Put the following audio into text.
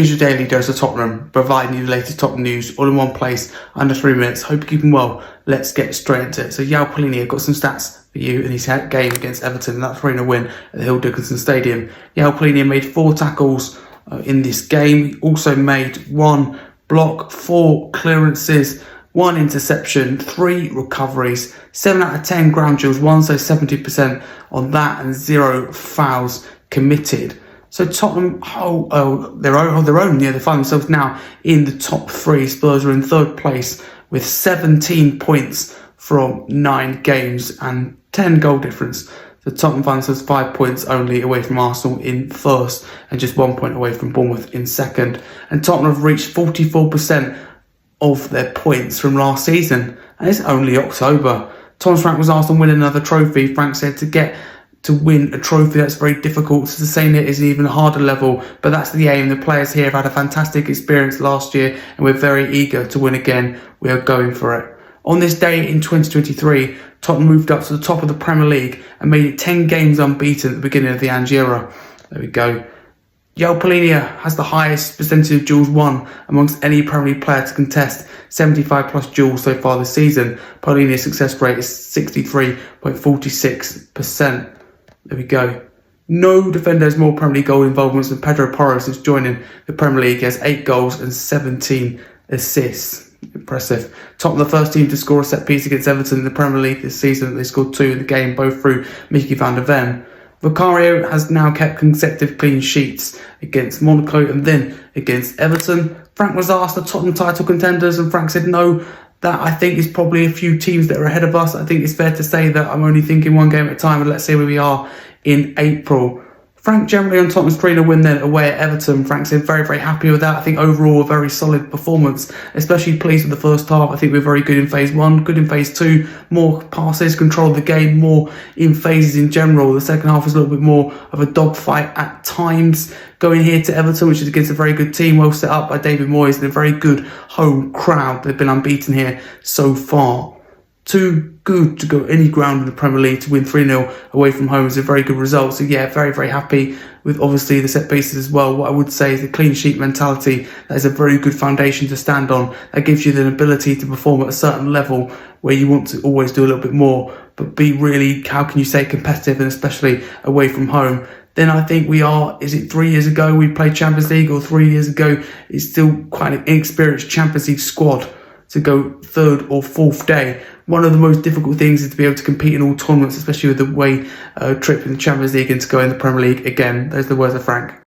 Here's your daily dose of Tottenham, providing you the latest Tottenham news all in one place, under 3 minutes. Hope you're keeping well. Let's get straight into it. So João Palhinha got some stats for you in his game against Everton, and that 3-0 win at the Hill Dickinson Stadium. João Palhinha made 4 tackles in this game. He also made 1 block, 4 clearances, 1 interception, 3 recoveries, 7 out of 10 ground duels, 1, so 70% on that, and 0 fouls committed. So Tottenham hold their own. Yeah, they find themselves now in the top 3. Spurs are in 3rd place with 17 points from 9 games and 10 goal difference. So Tottenham find themselves 5 points only away from Arsenal in 1st and just 1 point away from Bournemouth in 2nd. And Tottenham have reached 44% of their points from last season, and it's only October. Thomas Frank was asked to win another trophy. Frank said to win a trophy that's very difficult. To sustain it is an even harder level, but that's the aim. The players here have had a fantastic experience last year and we're very eager to win again. We are going for it. On this day in 2023, Tottenham moved up to the top of the Premier League and made it 10 games unbeaten at the beginning of the Ange era. There we go. João Palhinha has the highest percentage of duels won amongst any Premier League player to contest, 75 plus duels so far this season. Palhinha's success rate is 63.46%. There we go. No defender has more Premier League goal involvements than Pedro Porro since joining the Premier League. He has 8 goals and 17 assists. Impressive. Tottenham, the first team to score a set piece against Everton in the Premier League this season. They scored 2 in the game, both through Mickey van der Ven. Vicario has now kept consecutive clean sheets against Monaco and then against Everton. Frank was asked the Tottenham title contenders, and Frank said no. That I think is probably a few teams that are ahead of us. I think it's fair to say that I'm only thinking one game at a time, and let's see where we are in April. Frank generally on Tottenham's 3-0 win then away at Everton. Frank said very, very happy with that. I think overall a very solid performance, especially pleased with the first half. I think we're very good in phase 1, good in phase 2, more passes, controlled the game more in phases in general. The second half was a little bit more of a dogfight at times. Going here to Everton, which is against a very good team, well set up by David Moyes and a very good home crowd. They've been unbeaten here so far. Too good to go any ground in the Premier League. To win 3-0 away from home is a very good result. So yeah, very, very happy with obviously the set pieces as well. What I would say is the clean sheet mentality. That is a very good foundation to stand on. That gives you the ability to perform at a certain level where you want to always do a little bit more, but be really, how can you say, competitive, and especially away from home. Then I think we are, is it 3 years ago we played Champions League, or 3 years ago? It's still quite an inexperienced Champions League squad to go 3rd or 4th day. One of the most difficult things is to be able to compete in all tournaments, especially with the way trip in the Champions League and to go in the Premier League again. Those are the words of Frank.